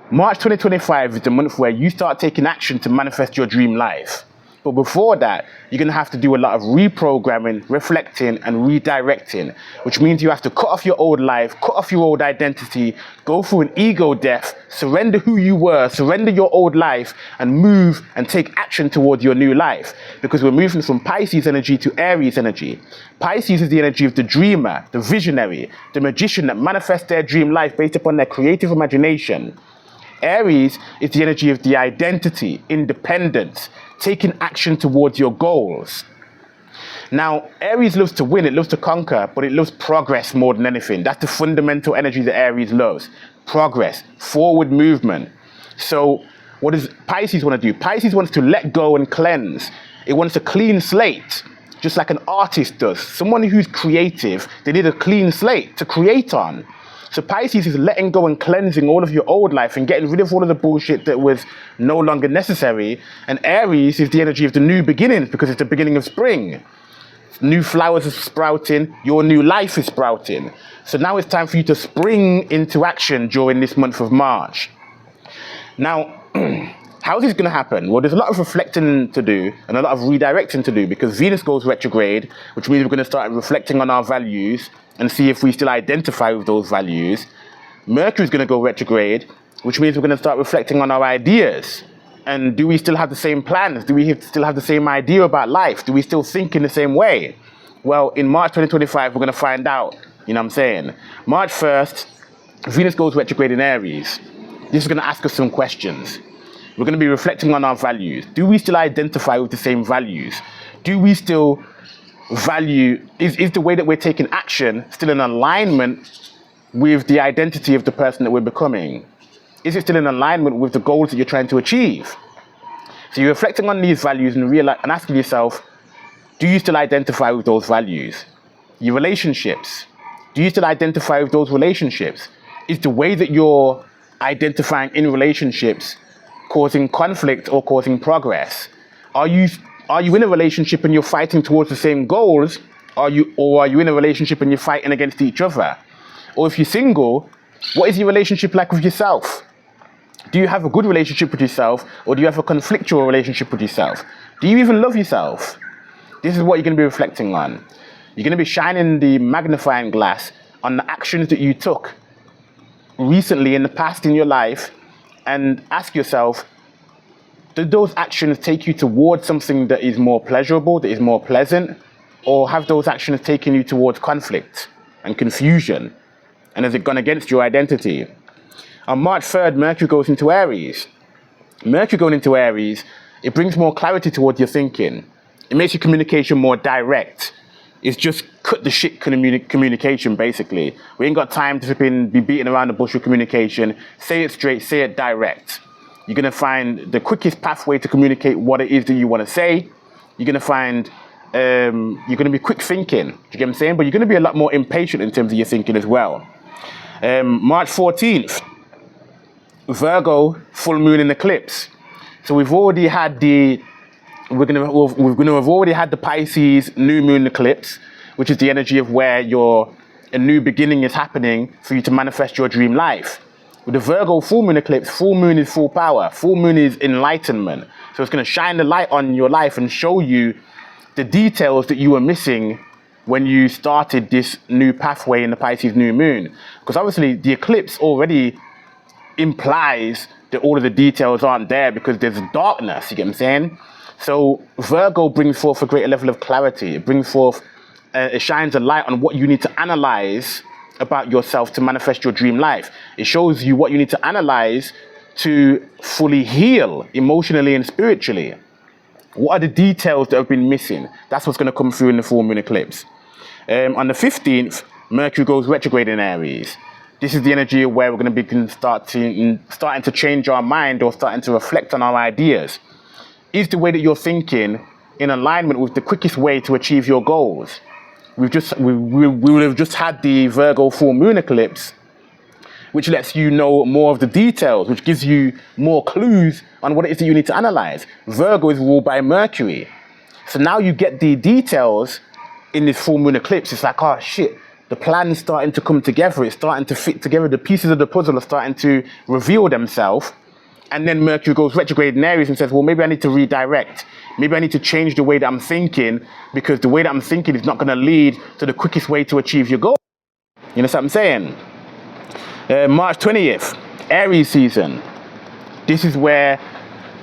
March 2025 is the month where you start taking action to manifest your dream life. But before that, you're going to have to do a lot of reprogramming, reflecting, and redirecting, which means you have to cut off your old life, cut off your old identity, go through an ego death, surrender who you were, surrender your old life, and move and take action towards your new life. Because we're moving from Pisces energy to Aries energy. Pisces is the energy of the dreamer, the visionary, the magician that manifests their dream life based upon their creative imagination. Aries is the energy of the identity, independence, taking action towards your goals. Now, Aries loves to win, it loves to conquer, but it loves progress more than anything. That's the fundamental energy that Aries loves. Progress, forward movement. So what does Pisces want to do? Pisces wants to let go and cleanse. It wants a clean slate, just like an artist does. Someone who's creative, they need a clean slate to create on. So Pisces is letting go and cleansing all of your old life and getting rid of all of the bullshit that was no longer necessary. And Aries is the energy of the new beginnings because it's the beginning of spring. New flowers are sprouting, your new life is sprouting. So now it's time for you to spring into action during this month of March. Now, how is this going to happen? Well, there's a lot of reflecting to do and a lot of redirecting to do because Venus goes retrograde, which means we're going to start reflecting on our values and see if we still identify with those values. Mercury is going to go retrograde, which means we're going to start reflecting on our ideas. And do we still have the same plans? Do we still have the same idea about life? Do we still think in the same way? Well, in March 2025, we're going to find out. You know what I'm saying? March 1st, Venus goes retrograde in Aries. This is going to ask us some questions. We're going to be reflecting on our values. Do we still identify with the same values? Do we still value, is the way that we're taking action still in alignment with the identity of the person that we're becoming? Is it still in alignment with the goals that you're trying to achieve? So you're reflecting on these values and asking yourself, do you still identify with those values? Your relationships, do you still identify with those relationships? Is the way that you're identifying in relationships causing conflict or causing progress? Are you in a relationship and you're fighting towards the same goals? Or are you in a relationship and you're fighting against each other? Or if you're single, what is your relationship like with yourself? Do you have a good relationship with yourself, or do you have a conflictual relationship with yourself? Do you even love yourself? This is what you're going to be reflecting on. You're going to be shining the magnifying glass on the actions that you took recently in the past in your life and ask yourself, did those actions take you towards something that is more pleasurable, that is more pleasant? Or have those actions taken you towards conflict and confusion? And has it gone against your identity? On March 3rd, Mercury goes into Aries. Mercury going into Aries, it brings more clarity towards your thinking. It makes your communication more direct. It's just cut the shit communication, basically. We ain't got time to be beating around the bush with communication. Say it straight, say it direct. You're going to find the quickest pathway to communicate what it is that you want to say. You're going to find, you're going to be quick thinking. Do you get what I'm saying? But you're going to be a lot more impatient in terms of your thinking as well. March 14th, Virgo, full moon in eclipse. So we've already had we're going to have already had the Pisces new moon eclipse, which is the energy of where a new beginning is happening for you to manifest your dream life. With the Virgo full moon eclipse, full moon is full power. Full moon is enlightenment. So it's going to shine the light on your life and show you the details that you were missing when you started this new pathway in the Pisces new moon. Because obviously the eclipse already implies that all of the details aren't there because there's darkness, you get what I'm saying? So Virgo brings forth a greater level of clarity. It brings forth, it shines a light on what you need to analyze about yourself to manifest your dream life. It shows you what you need to analyze to fully heal emotionally and spiritually. What are the details that have been missing? That's what's going to come through in the full moon eclipse. On the 15th, Mercury goes retrograde in Aries. This is the energy where we're going to be starting to change our mind or starting to reflect on our ideas. Is the way that you're thinking in alignment with the quickest way to achieve your goals? We will have just had the Virgo full moon eclipse, which lets you know more of the details, which gives you more clues on what it is that you need to analyze. Virgo is ruled by Mercury. So now you get the details in this full moon eclipse. It's like, oh shit, the plan's starting to come together. It's starting to fit together. The pieces of the puzzle are starting to reveal themselves. And then Mercury goes retrograde in Aries and says, well, maybe I need to redirect. Maybe I need to change the way that I'm thinking, because the way that I'm thinking is not going to lead to the quickest way to achieve your goal. You know what I'm saying? March 20th, Aries season. This is where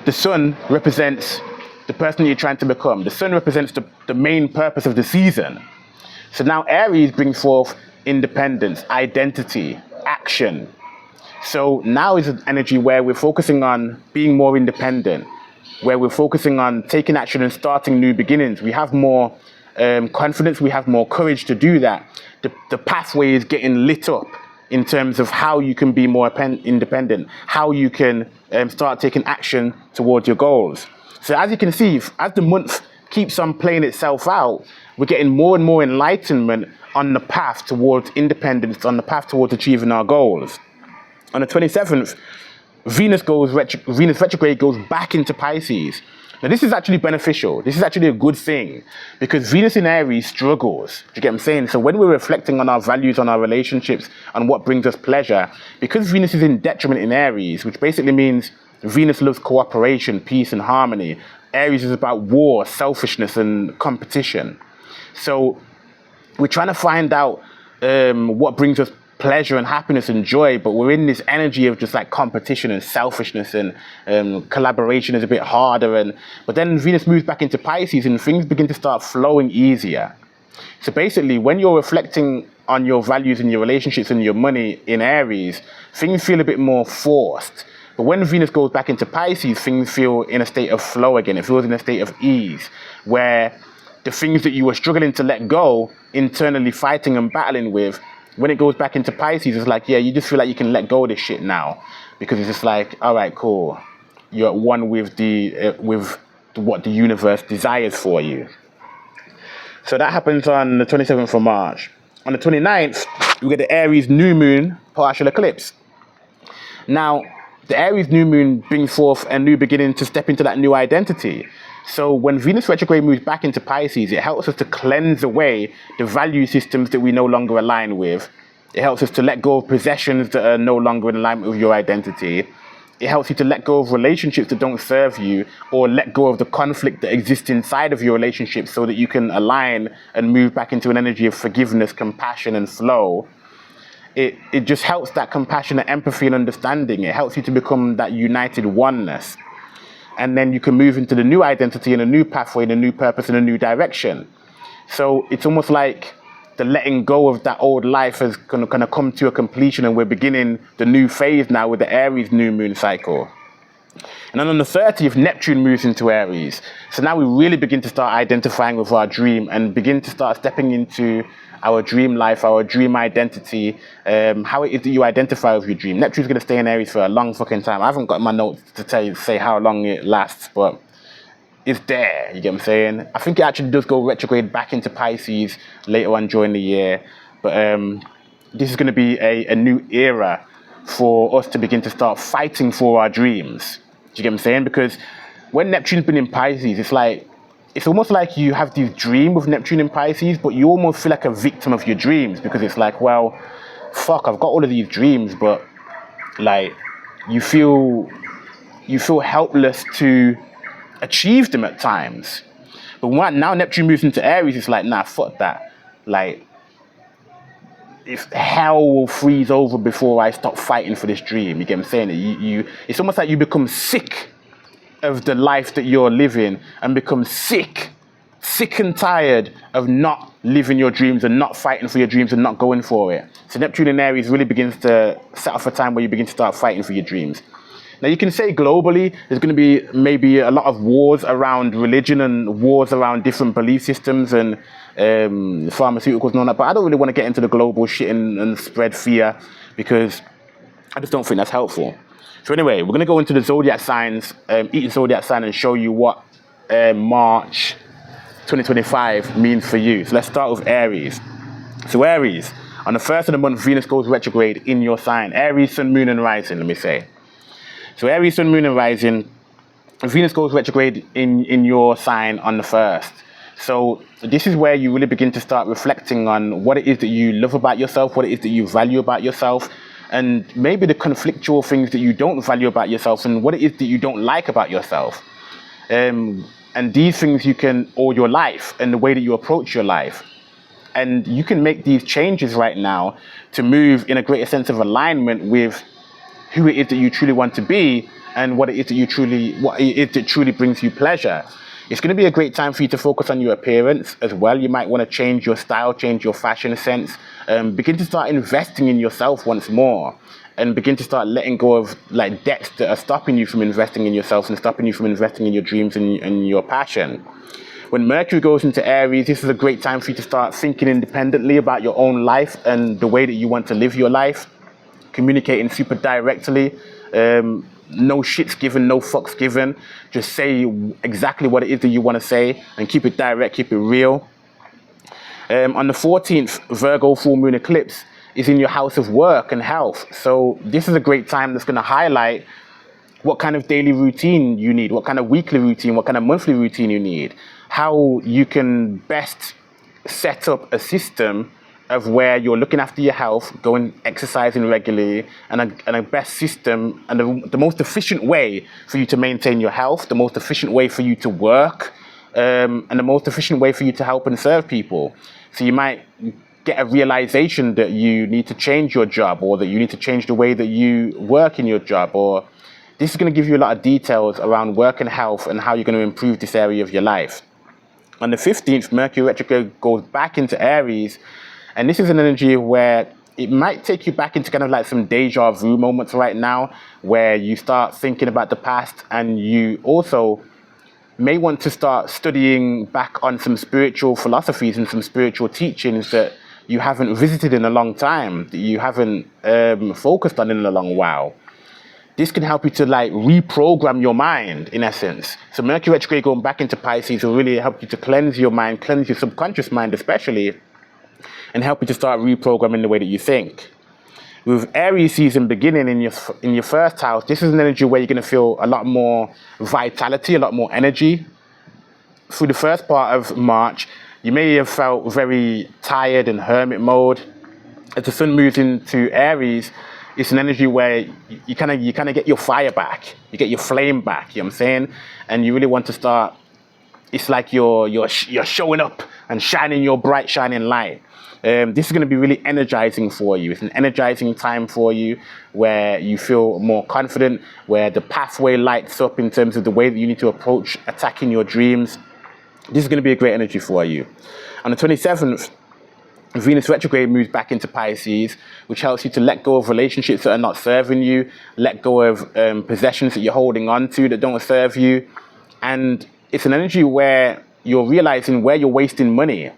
the sun represents the person you're trying to become. The sun represents the main purpose of the season. So now Aries brings forth independence, identity, action. So now is an energy where we're focusing on being more independent, where we're focusing on taking action and starting new beginnings. We have more confidence, we have more courage to do that. The pathway is getting lit up in terms of how you can be more independent, how you can start taking action towards your goals. So as you can see, as the month keeps on playing itself out, we're getting more and more enlightenment on the path towards independence, on the path towards achieving our goals. On the 27th, Venus retrograde goes back into Pisces. Now this is actually beneficial. This is actually a good thing, because Venus in Aries struggles. Do you get what I'm saying? So when we're reflecting on our values, on our relationships, on what brings us pleasure, because Venus is in detriment in Aries, which basically means Venus loves cooperation, peace, and harmony. Aries is about war, selfishness, and competition. So we're trying to find out what brings us pleasure and happiness and joy, but we're in this energy of just like competition and selfishness, and collaboration is a bit harder. But then Venus moves back into Pisces and things begin to start flowing easier. So basically, when you're reflecting on your values and your relationships and your money in Aries, things feel a bit more forced. But when Venus goes back into Pisces, things feel in a state of flow again. It feels in a state of ease, where the things that you were struggling to let go, internally fighting and battling with, when it goes back into Pisces, it's like, yeah, you just feel like you can let go of this shit now, because it's just like, all right, cool. You're at one with what the universe desires for you. So that happens on the 27th of March. On the 29th, we get the Aries new moon partial eclipse. Now, the Aries new moon brings forth a new beginning to step into that new identity. So when Venus retrograde moves back into Pisces, it helps us to cleanse away the value systems that we no longer align with. It helps us to let go of possessions that are no longer in alignment with your identity. It helps you to let go of relationships that don't serve you, or let go of the conflict that exists inside of your relationship, so that you can align and move back into an energy of forgiveness, compassion, and flow. It just helps that compassionate empathy and understanding. It helps you to become that united oneness. And then you can move into the new identity and a new pathway and a new purpose and a new direction. So it's almost like the letting go of that old life is going to come to a completion, and we're beginning the new phase now with the Aries new moon cycle. And then on the 30th, Neptune moves into Aries. So now we really begin to start identifying with our dream and begin to start stepping into our dream life, our dream identity, how it is that you identify with your dream. Neptune's going to stay in Aries for a long fucking time. I haven't got my notes to say how long it lasts, but it's there, you get what I'm saying? I think it actually does go retrograde back into Pisces later on during the year. But this is going to be a new era for us to begin to start fighting for our dreams. Do you get what I'm saying? Because when Neptune's been in Pisces, it's almost like you have this dream with Neptune in Pisces, but you almost feel like a victim of your dreams, because it's like, well, fuck, I've got all of these dreams, but like you feel helpless to achieve them at times. But now Neptune moves into Aries, it's like, nah, fuck that. Like, if hell will freeze over before I stop fighting for this dream, you get what I'm saying? It's almost like you become sick of the life that you're living, and become sick and tired of not living your dreams and not fighting for your dreams and not going for it. So Neptune in Aries really begins to set off a time where you begin to start fighting for your dreams. Now you can say globally, there's going to be maybe a lot of wars around religion and wars around different belief systems and pharmaceuticals and all that, but I don't really want to get into the global shit and spread fear, because I just don't think that's helpful. So anyway, we're going to go into the zodiac signs, each zodiac sign, and show you what March 2025 means for you. So let's start with Aries. So Aries, on the 1st of the month, Venus goes retrograde in your sign. Aries, sun, moon, and rising, let me say. So Aries, sun, moon, and rising, Venus goes retrograde in your sign on the 1st. So this is where you really begin to start reflecting on what it is that you love about yourself, what it is that you value about yourself, and maybe the conflictual things that you don't value about yourself, and what it is that you don't like about yourself. And these things you can, or your life and the way that you approach your life. And you can make these changes right now to move in a greater sense of alignment with who it is that you truly want to be and what it is that truly brings you pleasure. It's going to be a great time for you to focus on your appearance as well. You might want to change your style, change your fashion sense, begin to start investing in yourself once more, and begin to start letting go of like debts that are stopping you from investing in yourself and stopping you from investing in your dreams and your passion. When Mercury goes into Aries, this is a great time for you to start thinking independently about your own life and the way that you want to live your life, communicating super directly. No shits given, no fucks given. Just say exactly what it is that you want to say and keep it direct, keep it real. On the 14th, Virgo full moon eclipse is in your house of work and health. So this is a great time that's going to highlight what kind of daily routine you need, what kind of weekly routine, what kind of monthly routine you need, how you can best set up a system of where you're looking after your health, going exercising regularly, and a best system and the most efficient way for you to maintain your health, the most efficient way for you to work, and the most efficient way for you to help and serve people. So you might get a realization that you need to change your job, or that you need to change the way that you work in your job, or this is going to give you a lot of details around work and health and how you're going to improve this area of your life. On the 15th, Mercury retrograde goes back into Aries. And this is an energy where it might take you back into kind of like some deja vu moments right now, where you start thinking about the past, and you also may want to start studying back on some spiritual philosophies and some spiritual teachings that you haven't visited in a long time, that you haven't focused on in a long while. This can help you to like reprogram your mind, in essence. So Mercury retrograde going back into Pisces will really help you to cleanse your mind, cleanse your subconscious mind especially, and help you to start reprogramming the way that you think. With Aries season beginning in your first house, this is an energy where you're going to feel a lot more vitality, a lot more energy. Through the first part of March, you may have felt very tired and hermit mode. As the sun moves into Aries, it's an energy where you kind of get your fire back, you get your flame back. You know what I'm saying? And you really want to start. It's like you're showing up and shining your bright, shining light. This is going to be really energizing for you. It's an energizing time for you where you feel more confident, where the pathway lights up in terms of the way that you need to approach attacking your dreams. This is going to be a great energy for you. On the 27th, Venus retrograde moves back into Pisces, which helps you to let go of relationships that are not serving you, let go of possessions that you're holding on to that don't serve you. And it's an energy where you're realizing where you're wasting money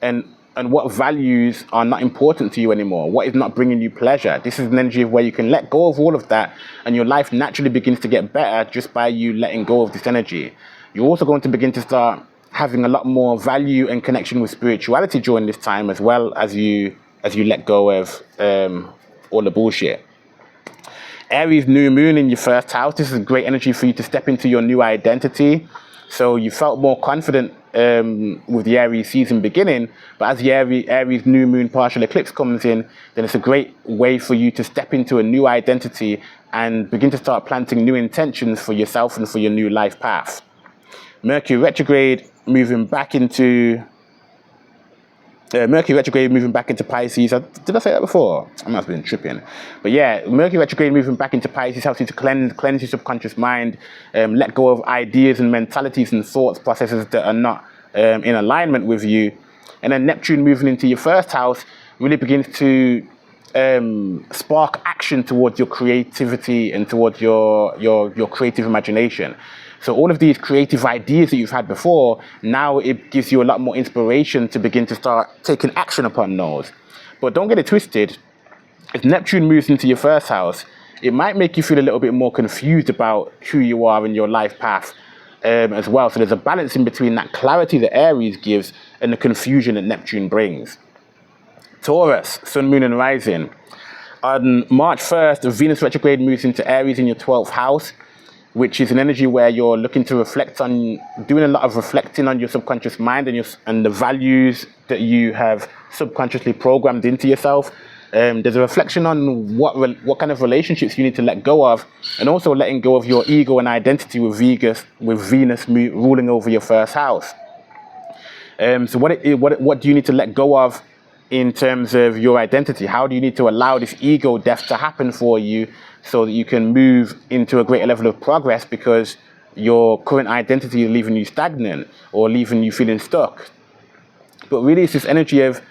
and what values are not important to you anymore, what is not bringing you pleasure. This is an energy where you can let go of all of that, and your life naturally begins to get better just by you letting go of this energy. You're also going to begin to start having a lot more value and connection with spirituality during this time, as well as you let go of all the bullshit. Aries new moon in your first house. This is a great energy for you to step into your new identity. So you felt more confident with the Aries season beginning, but as the Aries new moon partial eclipse comes in, then it's a great way for you to step into a new identity and begin to start planting new intentions for yourself and for your new life path. Mercury retrograde moving back into Pisces. Did I say that before? I must have been tripping. But yeah, Mercury retrograde moving back into Pisces helps you to cleanse your subconscious mind, let go of ideas and mentalities and thoughts processes that are not in alignment with you. And then Neptune moving into your first house really begins to spark action towards your creativity and towards your creative imagination. So all of these creative ideas that you've had before, now it gives you a lot more inspiration to begin to start taking action upon those. But don't get it twisted. If Neptune moves into your first house, it might make you feel a little bit more confused about who you are in your life path as well. So there's a balance in between that clarity that Aries gives and the confusion that Neptune brings. Taurus, Sun, Moon, and Rising. On March 1st, Venus retrograde moves into Aries in your 12th house. which is an energy where you're looking to reflect on, doing a lot of reflecting on your subconscious mind and the values that you have subconsciously programmed into yourself. There's a reflection on what kind of relationships you need to let go of, and also letting go of your ego and identity with Venus ruling over your first house. So what do you need to let go of in terms of your identity? How do you need to allow this ego death to happen for you so that you can move into a greater level of progress, because your current identity is leaving you stagnant or leaving you feeling stuck? But really, it's this energy of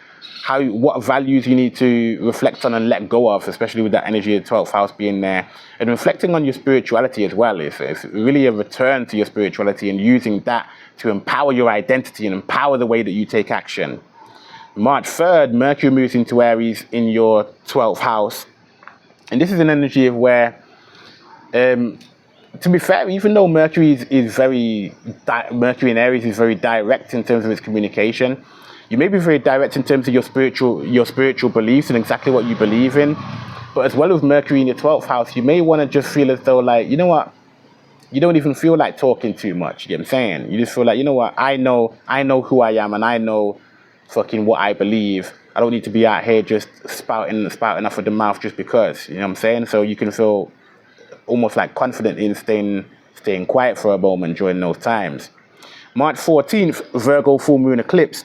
what values you need to reflect on and let go of, especially with that energy of the 12th house being there, and reflecting on your spirituality as well. It's really a return to your spirituality and using that to empower your identity and empower the way that you take action. March 3rd, Mercury moves into Aries in your 12th house. And this is an energy of where, to be fair, even though Mercury in Aries is very direct in terms of its communication, you may be very direct in terms of your spiritual beliefs and exactly what you believe in. But as well as Mercury in your 12th house, you may want to just feel as though, like, you know what, you don't even feel like talking too much. You get what I'm saying? You just feel like, you know what, I know who I am, and I know fucking what I believe. I don't need to be out here just spouting off of the mouth just because. You know what I'm saying? So you can feel almost like confident in staying quiet for a moment during those times. March 14th, Virgo full moon eclipse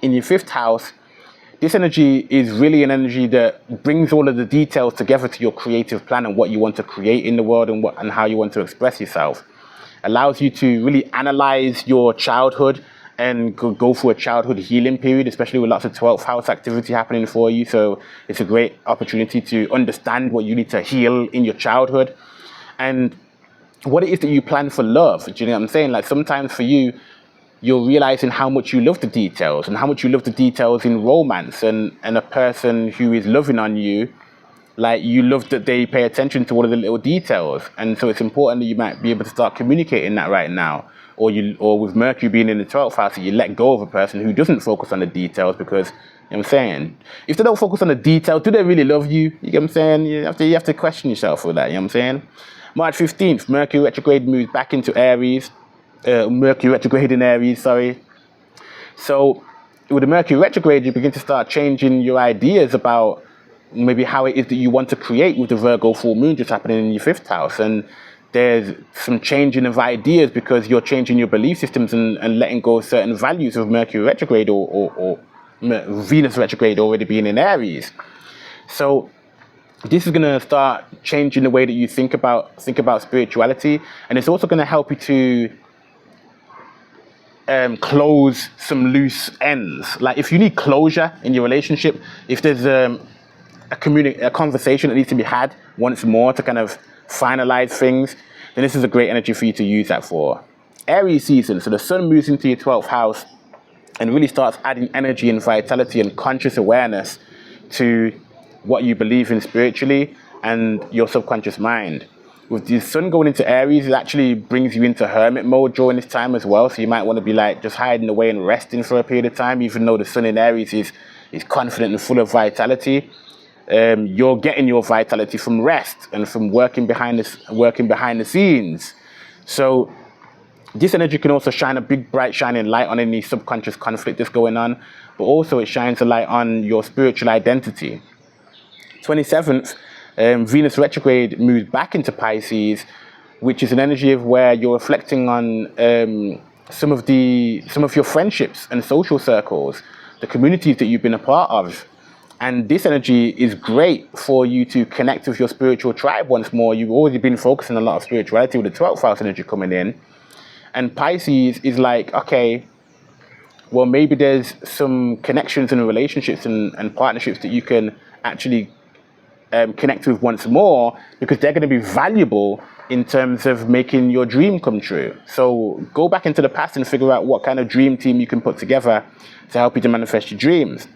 in your 5th house. This energy is really an energy that brings all of the details together to your creative plan and what you want to create in the world and how you want to express yourself. Allows you to really analyze your childhood and go through a childhood healing period, especially with lots of 12th house activity happening for you. So it's a great opportunity to understand what you need to heal in your childhood and what it is that you plan for love. Do you know what I'm saying? Like, sometimes for you, you're realizing how much you love the details and how much you love the details in romance, and a person who is loving on you, like, you love that they pay attention to all of the little details. And so it's important that you might be able to start communicating that right now. Or with Mercury being in the 12th house, you let go of a person who doesn't focus on the details, because, you know what I'm saying, if they don't focus on the details, do they really love you? You get what I'm saying? You have to question yourself with that, you know what I'm saying? March 15th, Mercury retrograde moves back into Aries. Mercury retrograde in Aries, sorry. So with the Mercury retrograde, you begin to start changing your ideas about maybe how it is that you want to create with the Virgo full moon just happening in your 5th house. And there's some changing of ideas because you're changing your belief systems and letting go of certain values of Mercury retrograde or Venus retrograde already being in Aries. So this is going to start changing the way that you think about spirituality, and it's also going to help you to close some loose ends. Like, if you need closure in your relationship, if there's a conversation that needs to be had once more to kind of finalize things, then this is a great energy for you to use that for. Aries season, so the sun moves into your 12th house and really starts adding energy and vitality and conscious awareness to what you believe in spiritually and your subconscious mind. With the sun going into Aries, it actually brings you into hermit mode during this time as well. So you might want to be like just hiding away and resting for a period of time, even though the sun in Aries is confident and full of vitality. You're getting your vitality from rest and from working behind the scenes. So this energy can also shine a big, bright, shining light on any subconscious conflict that's going on, but also it shines a light on your spiritual identity. 27th, Venus retrograde moves back into Pisces, which is an energy of where you're reflecting on some of your friendships and social circles, the communities that you've been a part of. And this energy is great for you to connect with your spiritual tribe once more. You've already been focusing a lot of spirituality with the 12th house energy coming in. And Pisces is like, okay, well, maybe there's some connections and relationships and partnerships that you can actually connect with once more, because they're going to be valuable in terms of making your dream come true. So go back into the past and figure out what kind of dream team you can put together to help you to manifest your dreams.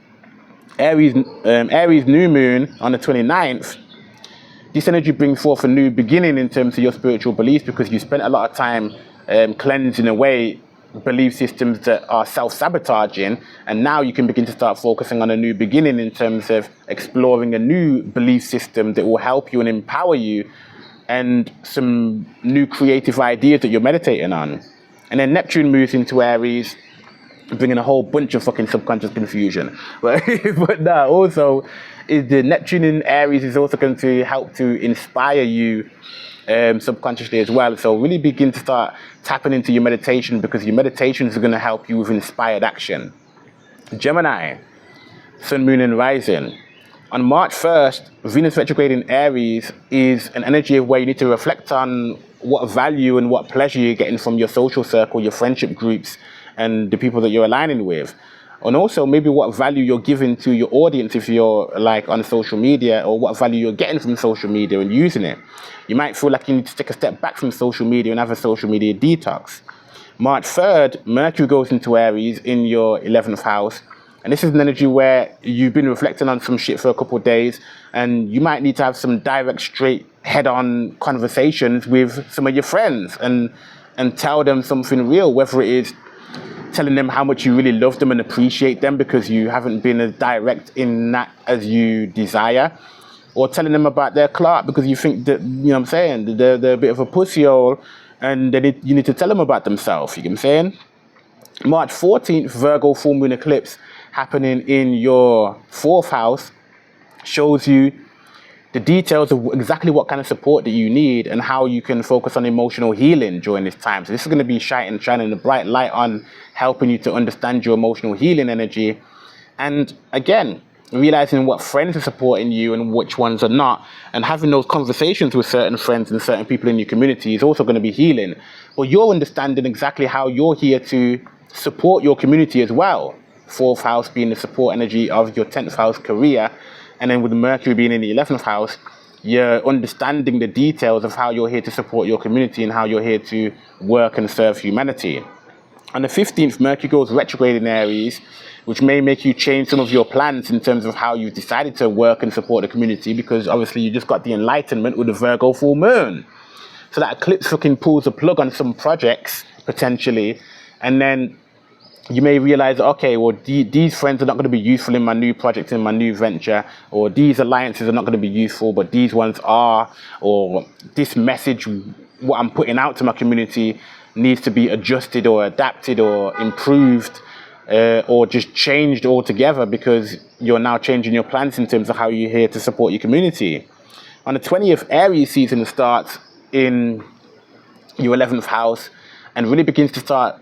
Aries new moon on the 29th, this energy brings forth a new beginning in terms of your spiritual beliefs, because you spent a lot of time cleansing away belief systems that are self-sabotaging, and now you can begin to start focusing on a new beginning in terms of exploring a new belief system that will help you and empower you and some new creative ideas that you're meditating on. And then Neptune moves into Aries, bringing a whole bunch of fucking subconscious confusion. But no, also, is the Neptune in Aries is also going to help to inspire you subconsciously as well. So really begin to start tapping into your meditation, because your meditations are going to help you with inspired action. Gemini, Sun, Moon, and Rising. On March 1st, Venus retrograde in Aries is an energy where you need to reflect on what value and what pleasure you're getting from your social circle, your friendship groups, and the people that you're aligning with. And also maybe what value you're giving to your audience if you're like on social media, or what value you're getting from social media and using it. You might feel like you need to take a step back from social media and have a social media detox. March 3rd, Mercury goes into Aries in your 11th house. And this is an energy where you've been reflecting on some shit for a couple of days, and you might need to have some direct, straight, head-on conversations with some of your friends and tell them something real, whether it is telling them how much you really love them and appreciate them because you haven't been as direct in that as you desire, or telling them about their clout because you think that, you know what I'm saying, they're a bit of a pussyhole, and you need to tell them about themselves, you know what I'm saying? March 14th, Virgo full moon eclipse happening in your 4th house shows you the details of exactly what kind of support that you need and how you can focus on emotional healing during this time. So this is going to be shining a bright light on helping you to understand your emotional healing energy. And again, realizing what friends are supporting you and which ones are not, and having those conversations with certain friends and certain people in your community is also going to be healing. But you're understanding exactly how you're here to support your community as well. 4th house being the support energy of your 10th house career, and then with Mercury being in the 11th house, you're understanding the details of how you're here to support your community and how you're here to work and serve humanity. On the 15th, Mercury goes retrograde in Aries, which may make you change some of your plans in terms of how you've decided to work and support the community, because obviously you just got the enlightenment with the Virgo full moon. So that eclipse fucking pulls the plug on some projects, potentially, and then you may realize, okay, well, these friends are not going to be useful in my new project, in my new venture, or these alliances are not going to be useful, but these ones are, or this message, what I'm putting out to my community, needs to be adjusted or adapted or improved, or just changed altogether, because you're now changing your plans in terms of how you're here to support your community. On the 20th, Aries season starts in your 11th house and really begins to start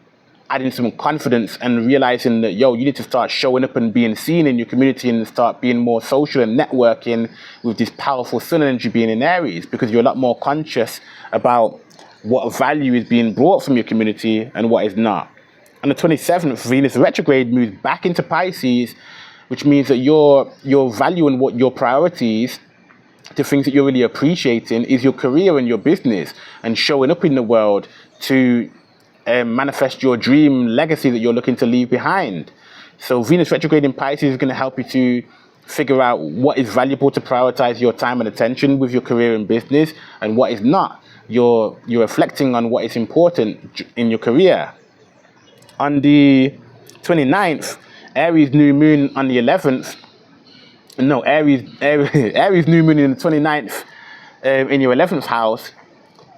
adding some confidence and realizing that, you need to start showing up and being seen in your community and start being more social and networking with this powerful sun energy being in Aries, because you're a lot more conscious about what value is being brought from your community and what is not. On the 27th, Venus retrograde moves back into Pisces, which means that your value and what your priorities, the things that you're really appreciating, is your career and your business and showing up in the world to manifest your dream legacy that you're looking to leave behind. So Venus retrograde in Pisces is going to help you to figure out what is valuable to prioritize your time and attention with your career and business, and what is not. You're reflecting on what is important in your career. On the 29th, Aries new moon on the 11th. No, Aries new moon in the 29th in your 11th house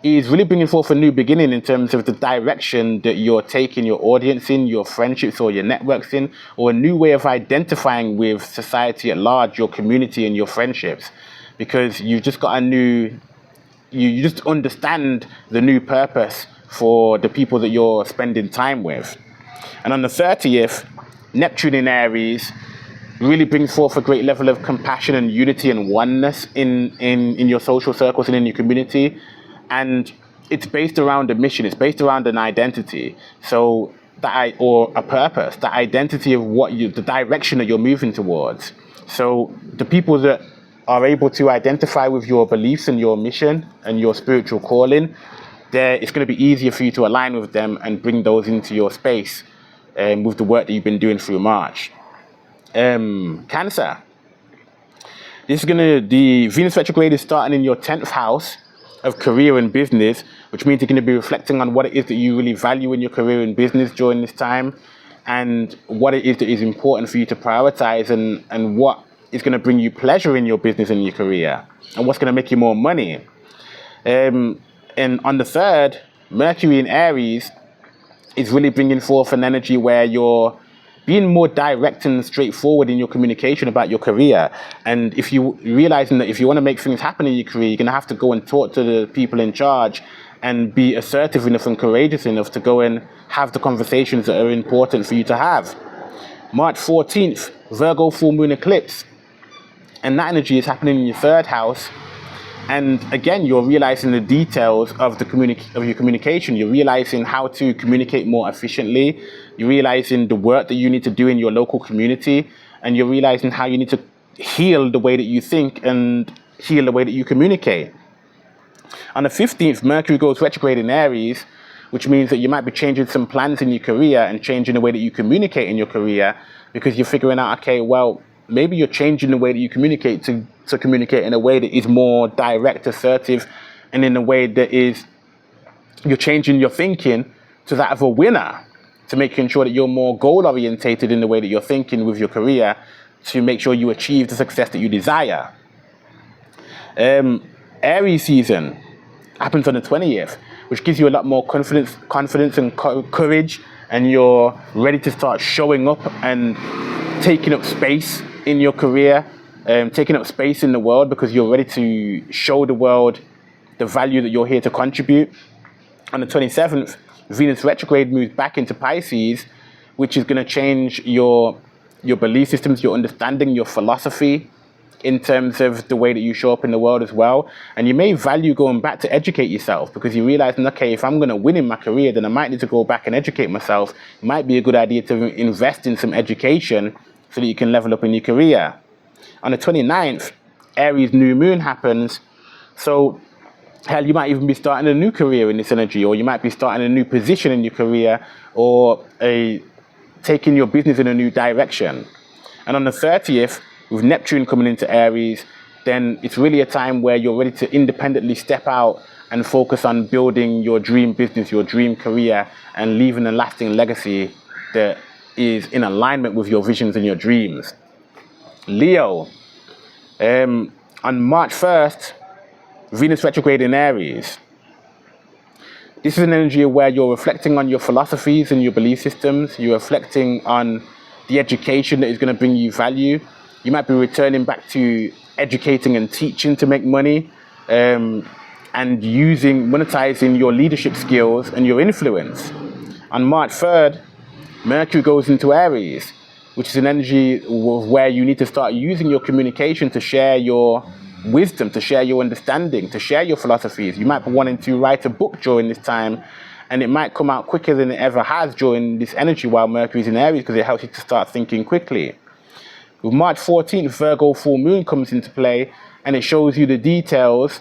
is really bringing forth a new beginning in terms of the direction that you're taking your audience in, your friendships or your networks in, or a new way of identifying with society at large, your community and your friendships, because you've just got you just understand the new purpose for the people that you're spending time with. And on the 30th, Neptune in Aries really brings forth a great level of compassion and unity and oneness in your social circles and in your community. And it's based around a mission, it's based around an identity. So or a purpose, the identity of the direction that you're moving towards. So the people that are able to identify with your beliefs and your mission and your spiritual calling, it's going to be easier for you to align with them and bring those into your space with the work that you've been doing through March. Cancer. The Venus retrograde is starting in your 10th house of career and business, which means you're going to be reflecting on what it is that you really value in your career and business during this time, and what it is that is important for you to prioritize, and what is going to bring you pleasure in your business and your career, and what's going to make you more money. And on the 3rd, Mercury in Aries is really bringing forth an energy where you're being more direct and straightforward in your communication about your career. And if you realizing that if you want to make things happen in your career, you're going to have to go and talk to the people in charge and be assertive enough and courageous enough to go and have the conversations that are important for you to have. March 14th, Virgo full moon eclipse. And that energy is happening in your 3rd house. And again, you're realizing the details of your communication. You're realizing how to communicate more efficiently. You're realizing the work that you need to do in your local community. And you're realizing how you need to heal the way that you think and heal the way that you communicate. On the 15th, Mercury goes retrograde in Aries, which means that you might be changing some plans in your career and changing the way that you communicate in your career, because you're figuring out, okay, well, maybe you're changing the way that you communicate to communicate in a way that is more direct, assertive, and in a way that is, you're changing your thinking to that of a winner, to making sure that you're more goal-orientated in the way that you're thinking with your career to make sure you achieve the success that you desire. Aries season happens on the 20th, which gives you a lot more confidence and courage, and you're ready to start showing up and taking up space in your career, taking up space in the world, because you're ready to show the world the value that you're here to contribute. On the 27th, Venus retrograde moves back into Pisces, which is going to change your belief systems, your understanding, your philosophy in terms of the way that you show up in the world as well. And you may value going back to educate yourself, because you're realizing, okay, if I'm going to win in my career, then I might need to go back and educate myself. It might be a good idea to invest in some education so that you can level up in your career. On the 29th, Aries new moon happens. So hell, you might even be starting a new career in this energy, or you might be starting a new position in your career, or taking your business in a new direction. And on the 30th, with Neptune coming into Aries, then it's really a time where you're ready to independently step out and focus on building your dream business, your dream career, and leaving a lasting legacy that is in alignment with your visions and your dreams. Leo, on March 1st, Venus retrograde in Aries. This is an energy where you're reflecting on your philosophies and your belief systems. You're reflecting on the education that is going to bring you value. You might be returning back to educating and teaching to make money, and monetizing your leadership skills and your influence. On March 3rd, Mercury goes into Aries, which is an energy where you need to start using your communication to share your wisdom, to share your understanding, to share your philosophies. You might be wanting to write a book during this time, and it might come out quicker than it ever has during this energy while Mercury's in Aries, because it helps you to start thinking quickly. With March 14th, Virgo full moon comes into play, and it shows you the details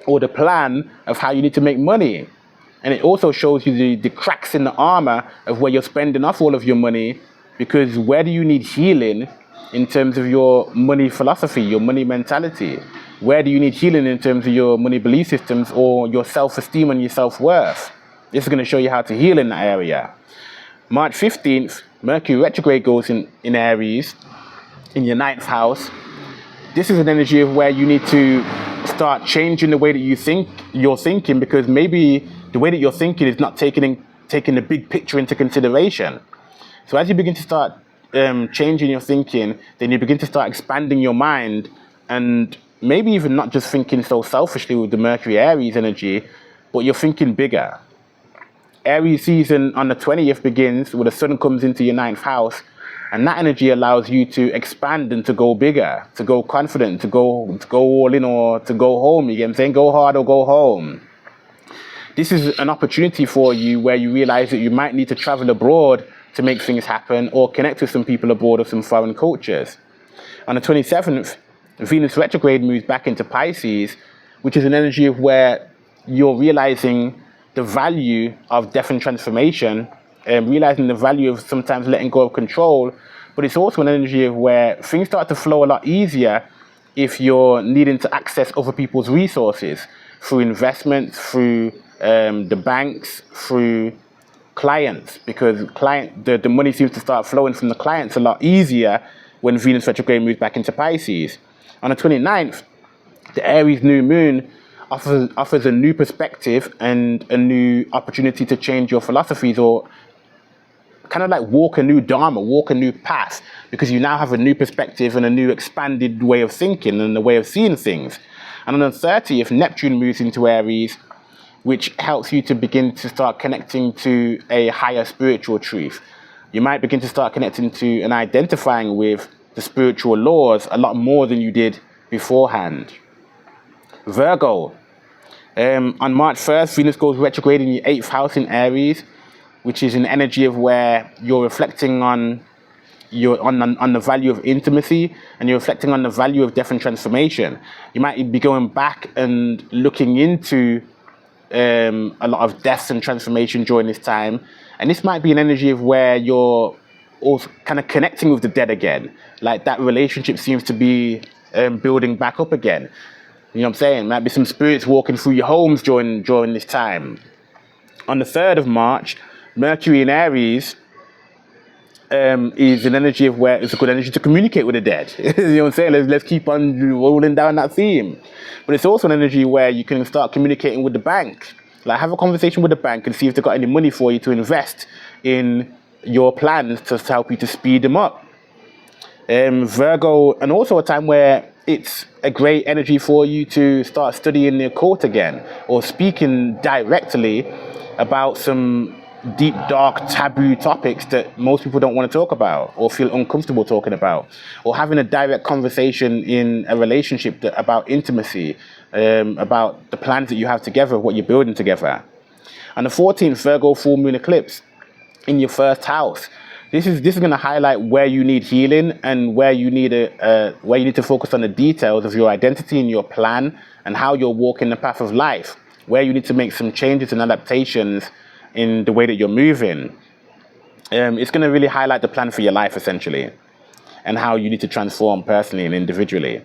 or the plan of how you need to make money. And it also shows you the cracks in the armor of where you're spending off all of your money, because where do you need healing in terms of your money philosophy, your money mentality? Where do you need healing in terms of your money belief systems or your self-esteem and your self-worth? This is going to show you how to heal in that area. March 15th, Mercury retrograde goes in Aries, in your 9th house. This is an energy of where you need to start changing the way that you're thinking, because maybe the way that you're thinking is not taking the big picture into consideration. So as you begin to start changing your thinking, then you begin to start expanding your mind, and maybe even not just thinking so selfishly with the Mercury Aries energy, but you're thinking bigger. Aries season on the 20th begins where the sun comes into your 9th house, and that energy allows you to expand and to go bigger, to go confident, to go all in, or to go home. You get what I'm saying? Go hard or go home. This is an opportunity for you where you realize that you might need to travel abroad to make things happen, or connect with some people abroad of some foreign cultures. On the 27th, Venus retrograde moves back into Pisces, which is an energy of where you're realizing the value of death and transformation, and realizing the value of sometimes letting go of control. But it's also an energy of where things start to flow a lot easier if you're needing to access other people's resources through investments, through the banks, through clients, because the money seems to start flowing from the clients a lot easier when Venus retrograde moves back into Pisces. On the 29th, the Aries new moon offers a new perspective and a new opportunity to change your philosophies, or kind of like walk a new dharma, walk a new path, because you now have a new perspective and a new expanded way of thinking and a way of seeing things. And on the 30th, Neptune moves into Aries, which helps you to begin to start connecting to a higher spiritual truth. You might begin to start connecting to and identifying with the spiritual laws a lot more than you did beforehand. Virgo, on March 1st, Venus goes retrograde in your 8th house in Aries, which is an energy of where you're reflecting on the value of intimacy, and you're reflecting on the value of death and transformation. You might be going back and looking into a lot of deaths and transformation during this time, and this might be an energy of where you're also kind of connecting with the dead again, like that relationship seems to be building back up again. You know what I'm saying? Might be some spirits walking through your homes during this time. On the 3rd of March, Mercury in Aries is an energy of where it's a good energy to communicate with the dead. You know what I'm saying? Let's keep on rolling down that theme. But it's also an energy where you can start communicating with the bank. Like, have a conversation with the bank and see if they've got any money for you to invest in your plans to help you to speed them up. Virgo, and also a time where it's a great energy for you to start studying the occult again, or speaking directly about some deep, dark, taboo topics that most people don't want to talk about or feel uncomfortable talking about, or having a direct conversation in a relationship about intimacy, about the plans that you have together, what you're building together. On the 14th, Virgo full moon eclipse in your 1st house. This is going to highlight where you need healing and where you need to focus on the details of your identity and your plan and how you're walking the path of life, where you need to make some changes and adaptations in the way that you're moving. It's going to really highlight the plan for your life, essentially, and how you need to transform personally and individually.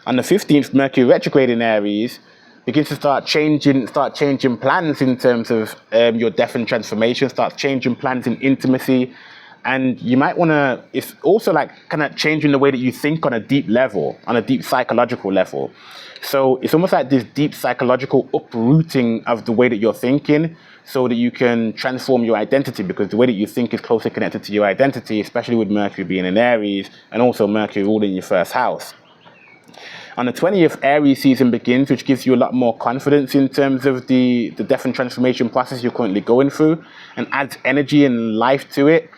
On the 15th, Mercury retrograde in Aries begins to start changing plans in terms of your death and transformation, start changing plans in intimacy. And you might want to, it's also like kind of changing the way that you think on a deep level, on a deep psychological level. So it's almost like this deep psychological uprooting of the way that you're thinking so that you can transform your identity, because the way that you think is closely connected to your identity, especially with Mercury being in Aries and also Mercury ruling your 1st house. On the 20th, Aries season begins, which gives you a lot more confidence in terms of the death and transformation process you're currently going through, and adds energy and life to it.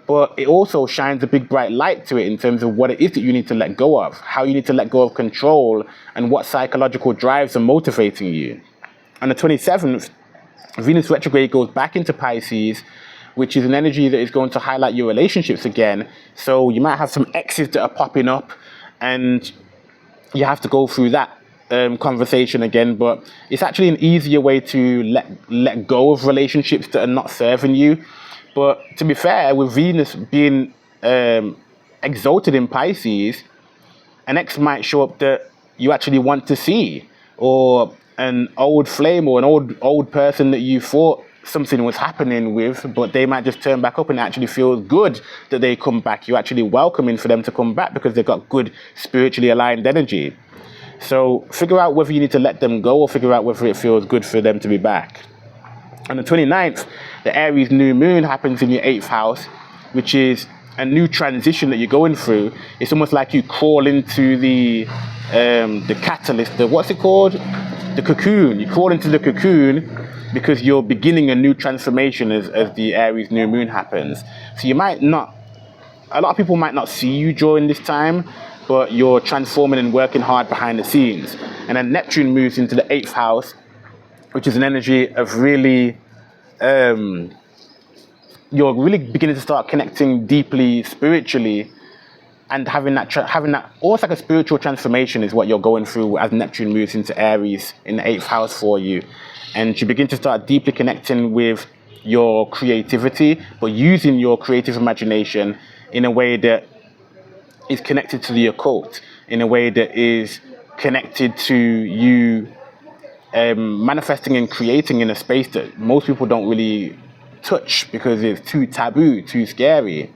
But it also shines a big bright light to it in terms of what it is that you need to let go of, how you need to let go of control, and what psychological drives are motivating you. On the 27th, Venus retrograde goes back into Pisces, which is an energy that is going to highlight your relationships again. So you might have some exes that are popping up, and you have to go through that conversation again. But it's actually an easier way to let go of relationships that are not serving you. But to be fair, with Venus being exalted in Pisces, an ex might show up that you actually want to see, or an old flame, or an old person that you thought something was happening with, but they might just turn back up, and it actually feels good that they come back. You're actually welcoming for them to come back because they've got good spiritually aligned energy. So figure out whether you need to let them go, or figure out whether it feels good for them to be back. On the 29th, the Aries new moon happens in your 8th house, which is a new transition that you're going through. It's almost like you crawl into the catalyst, what's it called? The cocoon. You crawl into the cocoon because you're beginning a new transformation as the Aries new moon happens. So a lot of people might not see you during this time, but you're transforming and working hard behind the scenes. And then Neptune moves into the 8th house, which is an energy of really, you're really beginning to start connecting deeply spiritually, and having that almost like a spiritual transformation is what you're going through as Neptune moves into Aries in the 8th house for you. And you begin to start deeply connecting with your creativity, but using your creative imagination in a way that is connected to the occult, in a way that is connected to you manifesting and creating in a space that most people don't really touch because it's too taboo, too scary.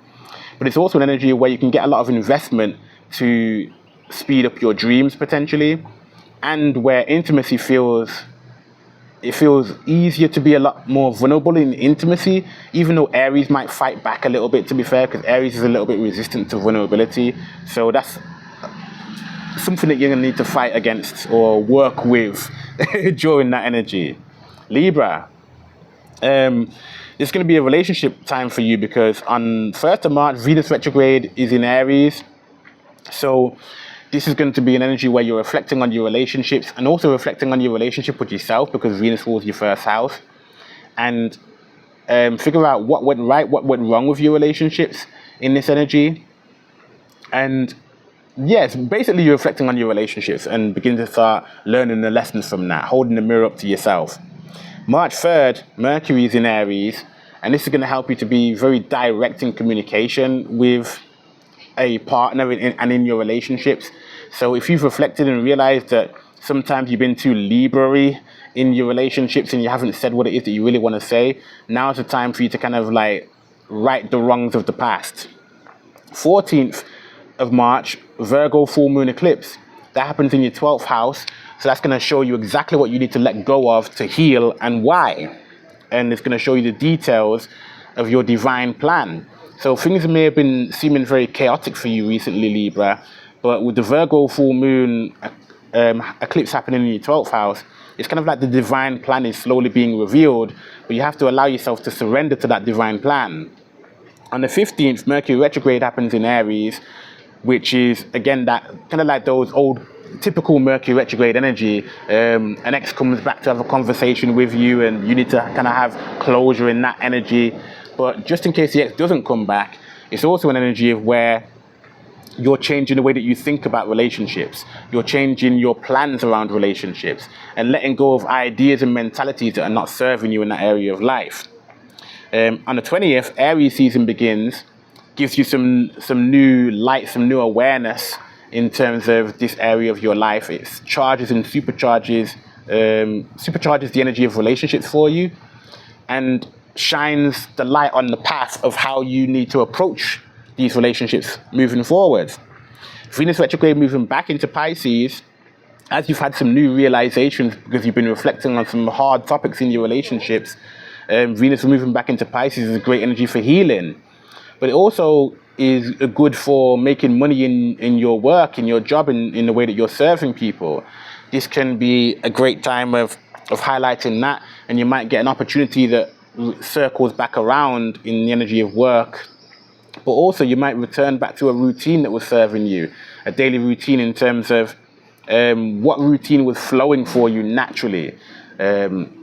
But it's also an energy where you can get a lot of investment to speed up your dreams potentially, and where intimacy feels easier to be a lot more vulnerable in intimacy, even though Aries might fight back a little bit, to be fair, because Aries is a little bit resistant to vulnerability. So that's something that you're going to need to fight against or work with during that energy. Libra, it's going to be a relationship time for you, because on 1st of March, Venus retrograde is in Aries. So this is going to be an energy where you're reflecting on your relationships and also reflecting on your relationship with yourself, because Venus rules your first house. And figure out what went right, what went wrong with your relationships in this energy. And yes, basically you're reflecting on your relationships and begin to start learning the lessons from that, holding the mirror up to yourself. March 3rd, Mercury is in Aries, and this is going to help you to be very direct in communication with a partner and in your relationships. So if you've reflected and realized that sometimes you've been too Libra-y in your relationships and you haven't said what it is that you really want to say, now's the time for you to kind of like right the wrongs of the past. 14th of March, Virgo full moon eclipse. That happens in your 12th house. So that's going to show you exactly what you need to let go of to heal and why. And it's going to show you the details of your divine plan. So things may have been seeming very chaotic for you recently, Libra, but with the Virgo full moon eclipse happening in your 12th house, it's kind of like the divine plan is slowly being revealed, but you have to allow yourself to surrender to that divine plan. On the 15th, Mercury retrograde happens in Aries, which is, again, that kind of like those old typical Mercury retrograde energy. An ex comes back to have a conversation with you and you need to kind of have closure in that energy. But just in case the ex doesn't come back, it's also an energy of where you're changing the way that you think about relationships. You're changing your plans around relationships and letting go of ideas and mentalities that are not serving you in that area of life. On the 20th, Aries season begins, gives you some new light, some new awareness in terms of this area of your life. It charges and supercharges the energy of relationships for you and shines the light on the path of how you need to approach these relationships moving forward. Venus retrograde moving back into Pisces, as you've had some new realizations because you've been reflecting on some hard topics in your relationships. Venus moving back into Pisces is a great energy for healing, but it also is good for making money in your work, in your job, in the way that you're serving people. This can be a great time of highlighting that, and you might get an opportunity that circles back around in the energy of work, but also you might return back to a routine that was serving you, a daily routine in terms of what routine was flowing for you naturally.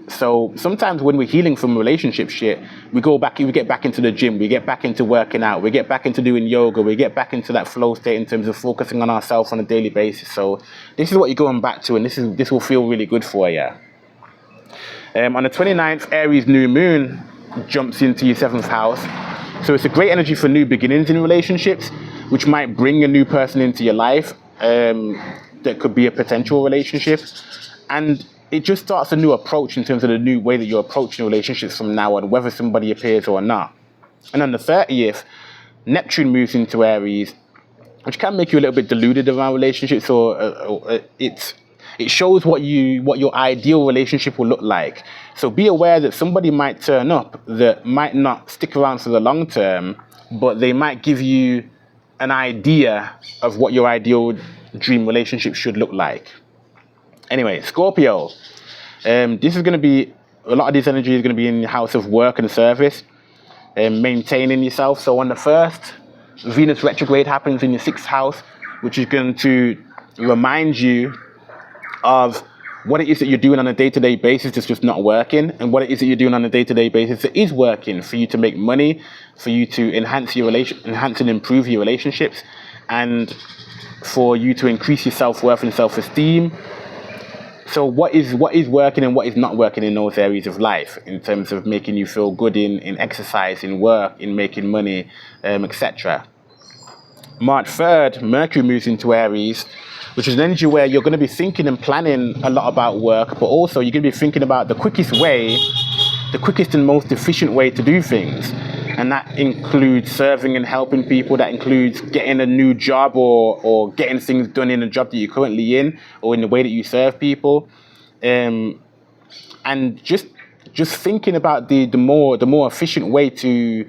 So sometimes when we're healing from relationship shit, we get back into the gym, we get back into working out, we get back into doing yoga, we get back into that flow state in terms of focusing on ourselves on a daily basis. So this is what you're going back to, and this will feel really good for you. On the 29th, Aries new moon jumps into your 7th house. So it's a great energy for new beginnings in relationships, which might bring a new person into your life that could be a potential relationship. And it just starts a new approach in terms of the new way that you're approaching relationships from now on, whether somebody appears or not. And on the 30th, Neptune moves into Aries, which can make you a little bit deluded around relationships, or it shows what your ideal relationship will look like. So be aware that somebody might turn up that might not stick around for the long term, but they might give you an idea of what your ideal dream relationship should look like. Anyway, Scorpio, this is going to be, a lot of this energy is going to be in the house of work and service, maintaining yourself. So on the 1st, Venus retrograde happens in your 6th house, which is going to remind you of what it is that you're doing on a day-to-day basis that's just not working, and what it is that you're doing on a day-to-day basis that is working for you to make money, for you to enhance and improve your relationships, and for you to increase your self-worth and self-esteem. So what is working and what is not working in those areas of life in terms of making you feel good in exercise, in work, in making money, etc. March 3rd, Mercury moves into Aries, which is an energy where you're going to be thinking and planning a lot about work, but also you're going to be thinking about the quickest and most efficient way to do things. And that includes serving and helping people. That includes getting a new job or getting things done in a job that you're currently in or in the way that you serve people. And just thinking about the more efficient way to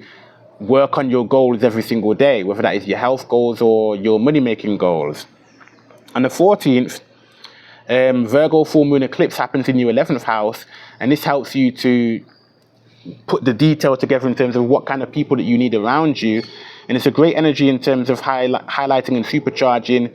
work on your goals every single day, whether that is your health goals or your money-making goals. On the 14th, Virgo full moon eclipse happens in your 11th house, and this helps you to put the detail together in terms of what kind of people that you need around you. And it's a great energy in terms of highlighting and supercharging,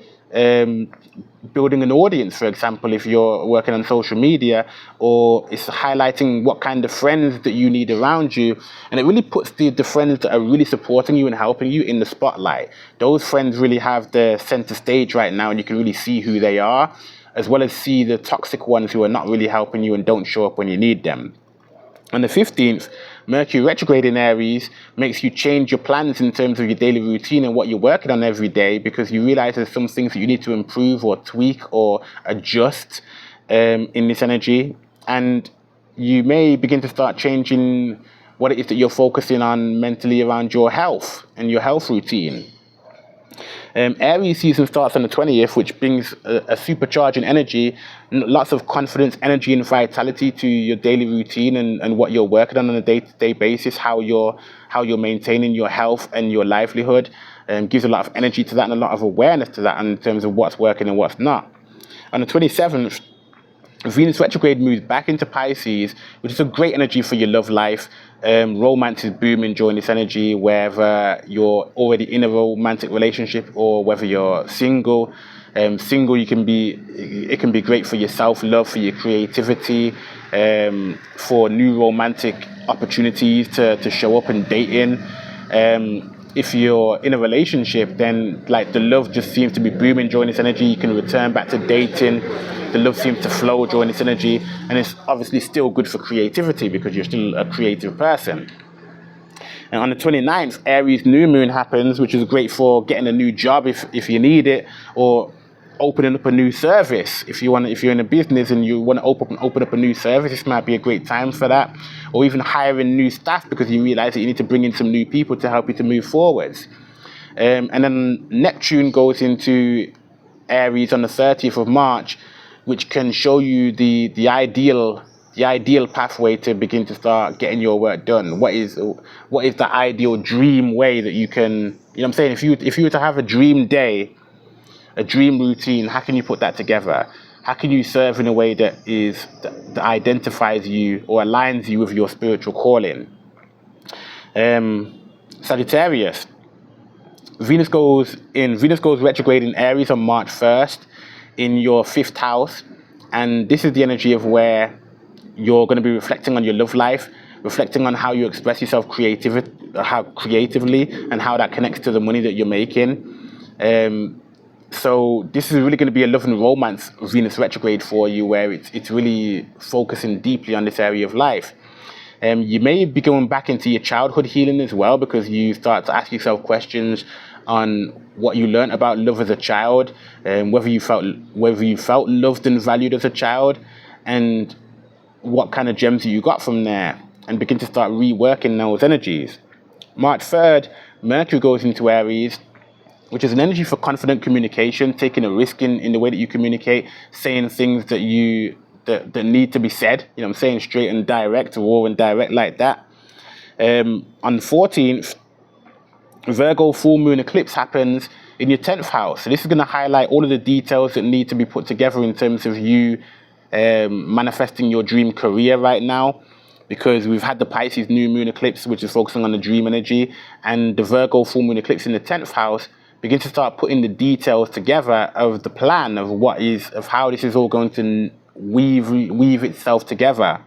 building an audience, for example, if you're working on social media, or it's highlighting what kind of friends that you need around you. And it really puts the friends that are really supporting you and helping you in the spotlight. Those friends really have the center stage right now, and you can really see who they are, as well as see the toxic ones who are not really helping you and don't show up when you need them. On the 15th, Mercury retrograde in Aries makes you change your plans in terms of your daily routine and what you're working on every day, because you realize there's some things that you need to improve or tweak or adjust in this energy. And you may begin to start changing what it is that you're focusing on mentally around your health and your health routine. Aries season starts on the 20th, which brings a supercharging energy, lots of confidence, energy, and vitality to your daily routine and what you're working on a day-to-day basis, how you're maintaining your health and your livelihood. Gives a lot of energy to that and a lot of awareness to that in terms of what's working and what's not. On the 27th, Venus retrograde moves back into Pisces, which is a great energy for your love life. Romance is booming during this energy, whether you're already in a romantic relationship or whether you're single. Single, it can be great for your self-love, for your creativity, for new romantic opportunities to show up and date in. If you're in a relationship, then like the love just seems to be booming during this energy. You can return back to dating. The love seems to flow during this energy, and it's obviously still good for creativity because you're still a creative person. And on the 29th, Aries new moon happens, which is great for getting a new job if you need it, or opening up a new service. If you're in a business and you want to open up a new service, this might be a great time for that. Or even hiring new staff because you realize that you need to bring in some new people to help you to move forwards. And then Neptune goes into Aries on the 30th of March, which can show you the ideal pathway to begin to start getting your work done. What is the ideal dream way that you can, you know what I'm saying? If you were to have a dream day, a dream routine, how can you put that together? How can you serve in a way that identifies you or aligns you with your spiritual calling? Sagittarius. Venus goes retrograde in Aries on March 1st in your 5th house, and this is the energy of where you're going to be reflecting on your love life, reflecting on how you express yourself creatively, and how that connects to the money that you're making. So this is really going to be a love and romance Venus retrograde for you, where it's really focusing deeply on this area of life. You may be going back into your childhood healing as well, because you start to ask yourself questions on what you learned about love as a child, whether you felt loved and valued as a child, and what kind of gems you got from there, and begin to start reworking those energies. March 3rd, Mercury goes into Aries, which is an energy for confident communication, taking a risk in the way that you communicate, saying things that need to be said, you know what I'm saying, straight and direct, raw and direct like that. On the 14th, Virgo full moon eclipse happens in your 10th house. So this is going to highlight all of the details that need to be put together in terms of you manifesting your dream career right now, because we've had the Pisces new moon eclipse, which is focusing on the dream energy, and the Virgo full moon eclipse in the 10th house begin to start putting the details together of the plan of how this is all going to weave itself together,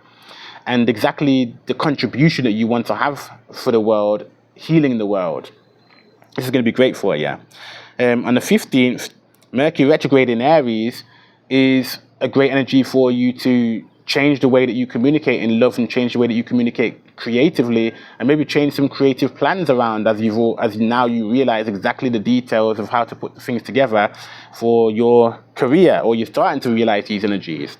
and exactly the contribution that you want to have for the world, healing the world. This is going to be great for you. On the 15th, Mercury retrograde in Aries is a great energy for you to change the way that you communicate in love and change the way that you communicate creatively, and maybe change some creative plans around as now you realize exactly the details of how to put things together for your career, or you're starting to realize these energies.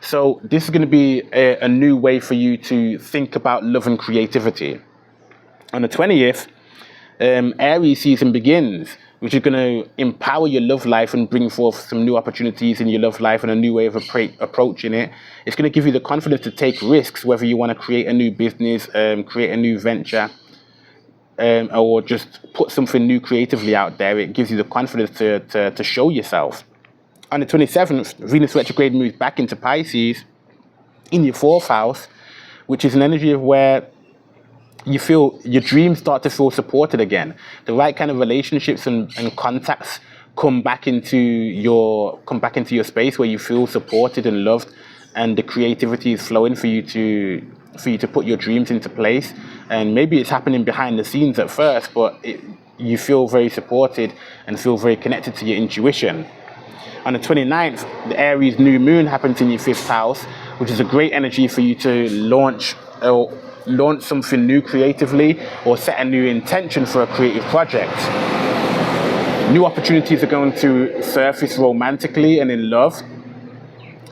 So this is going to be a new way for you to think about love and creativity. On the 20th, Aries season begins, which is going to empower your love life and bring forth some new opportunities in your love life and a new way of approaching it. It's going to give you the confidence to take risks, whether you want to create a new business, create a new venture, or just put something new creatively out there. It gives you the confidence to show yourself. On the 27th, Venus retrograde moves back into Pisces in your 4th house, which is an energy of where you feel your dreams start to feel supported again. The right kind of relationships and contacts come back into your space where you feel supported and loved, and the creativity is flowing for you to put your dreams into place. And maybe it's happening behind the scenes at first, but you feel very supported and feel very connected to your intuition. On the 29th, the Aries new moon happens in your 5th house, which is a great energy for you to launch something new creatively, or set a new intention for a creative project. New opportunities are going to surface romantically and in love,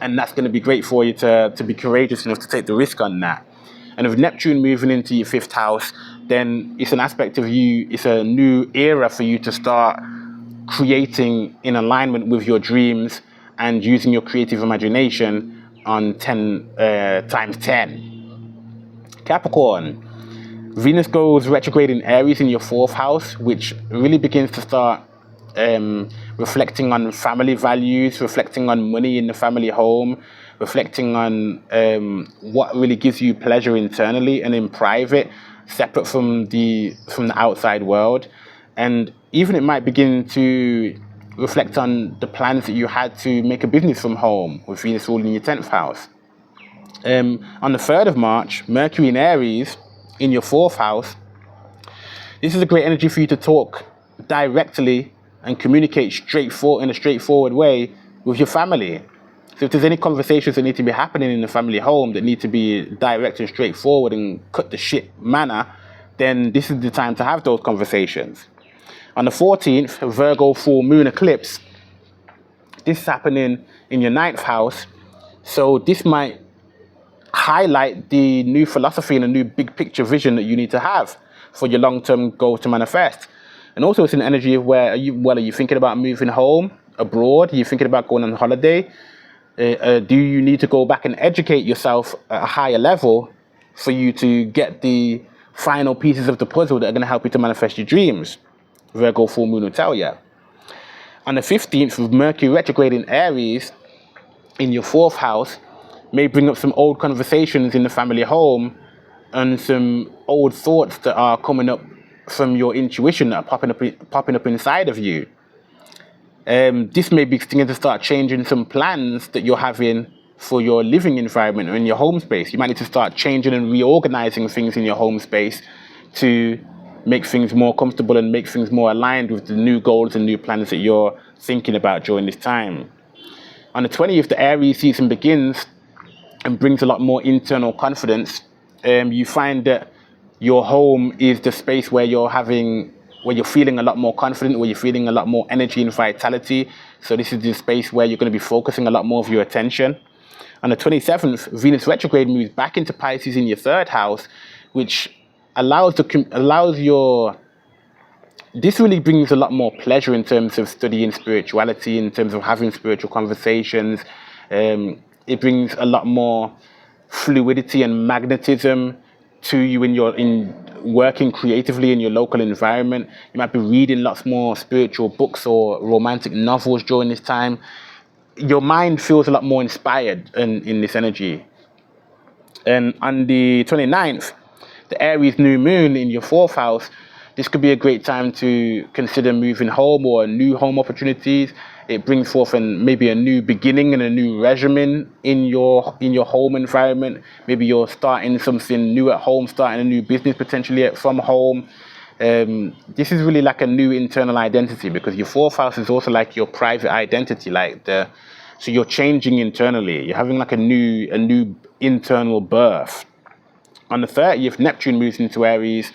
and that's going to be great for you to be courageous enough to take the risk on that. And with Neptune moving into your 5th house, then it's an aspect of you, it's a new era for you to start creating in alignment with your dreams and using your creative imagination on 10 times 10. Capricorn, Venus goes retrograde in Aries in your 4th house, which really begins to start reflecting on family values, reflecting on money in the family home, reflecting on what really gives you pleasure internally and in private, separate from the outside world. And even it might begin to reflect on the plans that you had to make a business from home, with Venus ruling in your 10th house. On the 3rd of March, Mercury in Aries in your 4th house. This is a great energy for you to talk directly and communicate in a straightforward way with your family. So if there's any conversations that need to be happening in the family home that need to be direct and straightforward and cut the shit manner, then this is the time to have those conversations. On the 14th, Virgo full moon eclipse. This is happening in your 9th house. So this might highlight the new philosophy and a new big picture vision that you need to have for your long-term goal to manifest. And also it's an energy of where, are you thinking about moving home, abroad? Are you thinking about going on holiday? Do you need to go back and educate yourself at a higher level for you to get the final pieces of the puzzle that are going to help you to manifest your dreams? Virgo full moon will tell you. On the 15th, with Mercury retrograde in Aries in your 4th house, may bring up some old conversations in the family home and some old thoughts that are coming up from your intuition that are popping up inside of you. This may be beginning to start changing some plans that you're having for your living environment or in your home space. You might need to start changing and reorganizing things in your home space to make things more comfortable and make things more aligned with the new goals and new plans that you're thinking about during this time. On the 20th, the Aries season begins and brings a lot more internal confidence. You find that your home is the space where you're feeling a lot more confident, where you're feeling a lot more energy and vitality. So this is the space where you're going to be focusing a lot more of your attention. On the 27th, Venus retrograde moves back into Pisces in your 3rd house, which this really brings a lot more pleasure in terms of studying spirituality, in terms of having spiritual conversations. It brings a lot more fluidity and magnetism to you in working creatively in your local environment. You might be reading lots more spiritual books or romantic novels during this time. Your mind feels a lot more inspired in this energy. And on the 29th, the Aries new moon in your 4th house, this could be a great time to consider moving home or new home opportunities. It brings forth maybe a new beginning and a new regimen in your home environment. Maybe you're starting something new at home, starting a new business potentially from home. This is really like a new internal identity, because your 4th house is also like your private identity, so you're changing internally. You're having like a new internal birth. On the 30th, Neptune moves into Aries,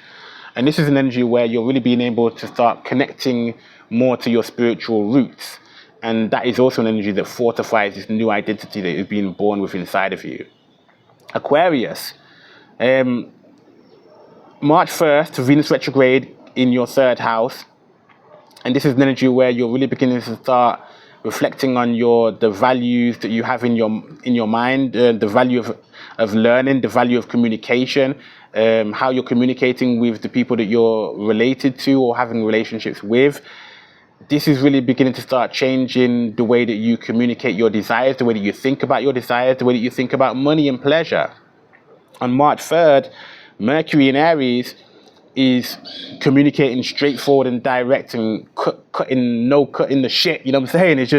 and this is an energy where you're really being able to start connecting more to your spiritual roots. And that is also an energy that fortifies this new identity that is being born within inside of you. Aquarius, March 1st, Venus retrograde in your third house. And this is an energy where you're really beginning to start reflecting on the values that you have in your mind, the value of learning, the value of communication, how you're communicating with the people that you're related to or having relationships with. This is really beginning to start changing the way that you communicate your desires, the way that you think about your desires, the way that you think about money and pleasure. On March 3rd, Mercury in Aries is communicating straightforward and direct and cutting the shit, you know what I'm saying? It's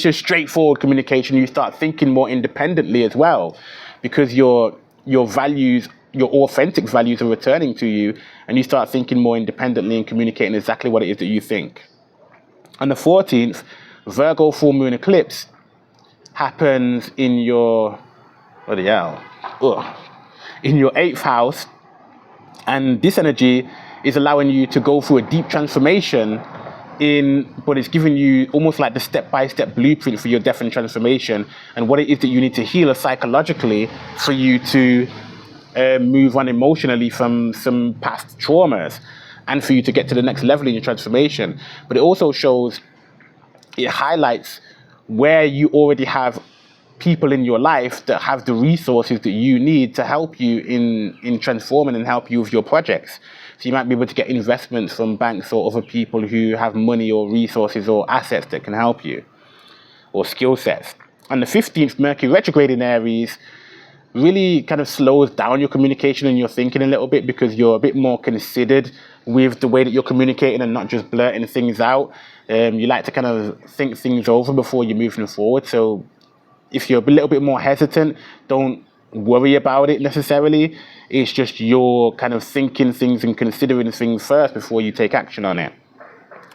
just straightforward communication. You start thinking more independently as well, because your values, your authentic values are returning to you, and you start thinking more independently and communicating exactly what it is that you think. On the 14th, Virgo full moon eclipse happens in your, in your 8th house. And this energy is allowing you to go through a deep transformation but it's giving you almost like the step-by-step blueprint for your definite transformation and what it is that you need to heal psychologically for you to move on emotionally from some past traumas and for you to get to the next level in your transformation. But it highlights where you already have people in your life that have the resources that you need to help you in transforming and help you with your projects. So you might be able to get investments from banks or other people who have money or resources or assets that can help you, or skill sets. On the 15th, Mercury retrograde in Aries really kind of slows down your communication and your thinking a little bit, because you're a bit more considered with the way that you're communicating and not just blurting things out. You like to kind of think things over before you're moving forward. So if you're a little bit more hesitant, don't worry about it necessarily. It's just you're kind of thinking things and considering things first before you take action on it.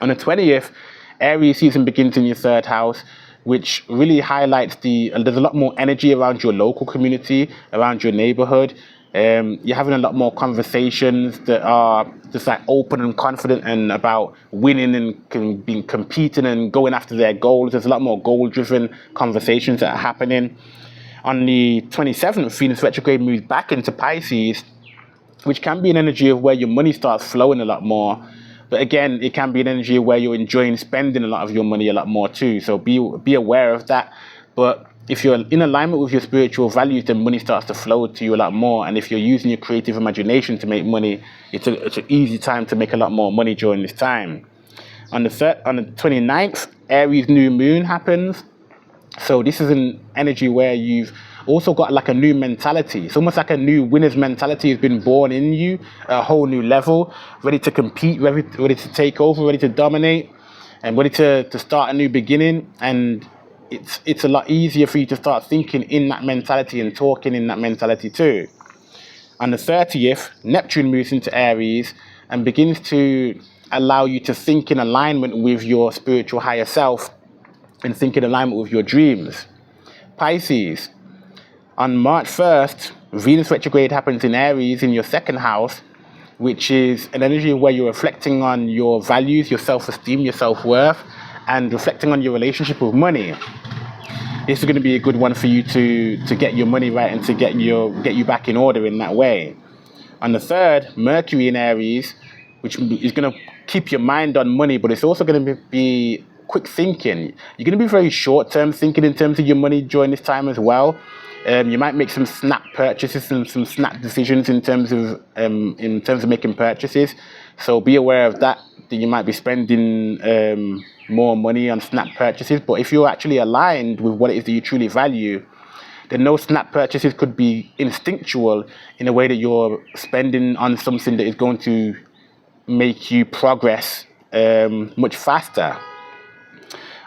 On the 20th, Aries season begins in your third house, which really highlights there's a lot more energy around your local community, around your neighborhood. You're having a lot more conversations that are just like open and confident and about winning and being competing and going after their goals. There's a lot more goal-driven conversations that are happening. On the 27th, Venus retrograde moves back into Pisces, which can be an energy of where your money starts flowing a lot more. But again, it can be an energy where you're enjoying spending a lot of your money a lot more too. So be aware of that. But if you're in alignment with your spiritual values, then money starts to flow to you a lot more. And if you're using your creative imagination to make money, it's an easy time to make a lot more money during this time. On the 29th, Aries new moon happens. So this is an energy where you've also got like a new mentality. It's almost like a new winner's mentality has been born in you, a whole new level, ready to compete, ready to take over, ready to dominate, and ready to start a new beginning. And it's a lot easier for you to start thinking in that mentality and talking in that mentality too. On the 30th, Neptune moves into Aries and begins to allow you to think in alignment with your spiritual higher self and think in alignment with your dreams. Pisces, on March 1st, Venus retrograde happens in Aries in your second house, which is an energy where you're reflecting on your values, your self-esteem, your self-worth, and reflecting on your relationship with money. This is going to be a good one for you to get your money right and to get you back in order in that way. On the 3rd, Mercury in Aries, which is going to keep your mind on money, but it's also going to be quick thinking. You're going to be very short-term thinking in terms of your money during this time as well. You might make some snap purchases and some snap decisions in terms of making purchases. So be aware of that you might be spending more money on snap purchases. But if you're actually aligned with what it is that you truly value, then those snap purchases could be instinctual in a way that you're spending on something that is going to make you progress much faster.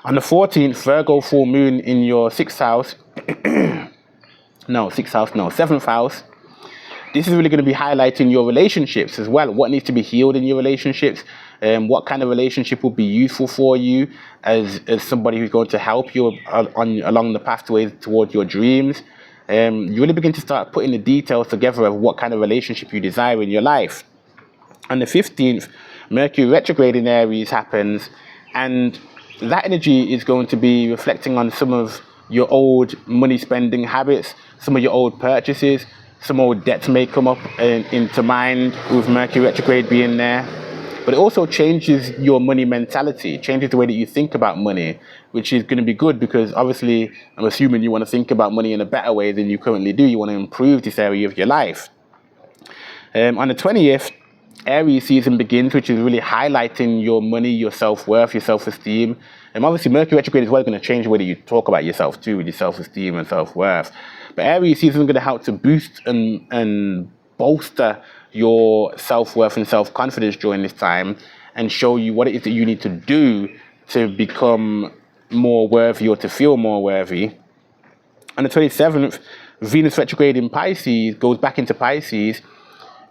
On the 14th, Virgo full moon in your 7th house. This is really going to be highlighting your relationships as well. What needs to be healed in your relationships? What kind of relationship will be useful for you as somebody who's going to help you along the pathway towards your dreams? You really begin to start putting the details together of what kind of relationship you desire in your life. On the 15th, Mercury retrograde in Aries happens, and that energy is going to be reflecting on some of your old money spending habits, some of your old purchases, some old debts may come up into mind with Mercury retrograde being there. But it also changes your money mentality, changes the way that you think about money, which is going to be good because obviously I'm assuming you want to think about money in a better way than you currently do. You want to improve this area of your life. On the 20th, Aries season begins, which is really highlighting your money, your self-worth, your self-esteem. And obviously Mercury retrograde is well going to change the way that you talk about yourself too, with your self-esteem and self-worth. But Aries season is going to help to boost and bolster your self-worth and self-confidence during this time and show you what it is that you need to do to become more worthy or to feel more worthy. On the 27th, Venus retrograde in Pisces goes back into Pisces,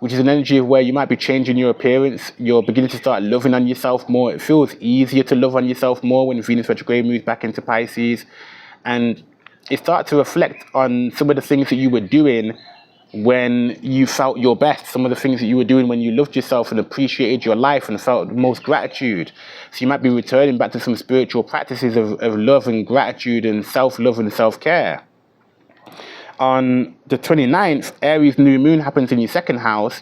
which is an energy of where you might be changing your appearance. You're beginning to start loving on yourself more. It feels easier to love on yourself more when Venus retrograde moves back into Pisces. And it starts to reflect on some of the things that you were doing when you felt your best, some of the things that you were doing when you loved yourself and appreciated your life and felt the most gratitude. So you might be returning back to some spiritual practices of love and gratitude and self-love and self-care. On the 29th, Aries new moon happens in your second house,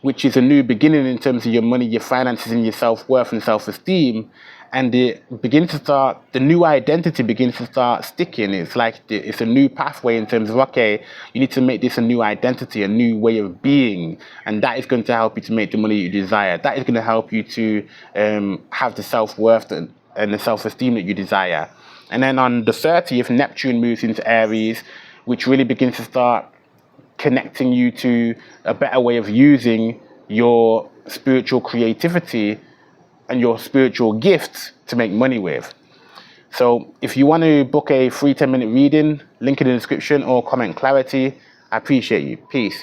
which is a new beginning in terms of your money, your finances, and your self-worth and self-esteem. And the new identity begins to start sticking. It's like it's a new pathway in terms of, okay, you need to make this a new identity, a new way of being. And that is going to help you to make the money you desire. That is going to help you to have the self-worth and the self-esteem that you desire. And then on the 30th, Neptune moves into Aries, which really begins to start connecting you to a better way of using your spiritual creativity and your spiritual gifts to make money with. So if you want to book a free 10-minute reading, link in the description or comment clarity. I appreciate you. Peace.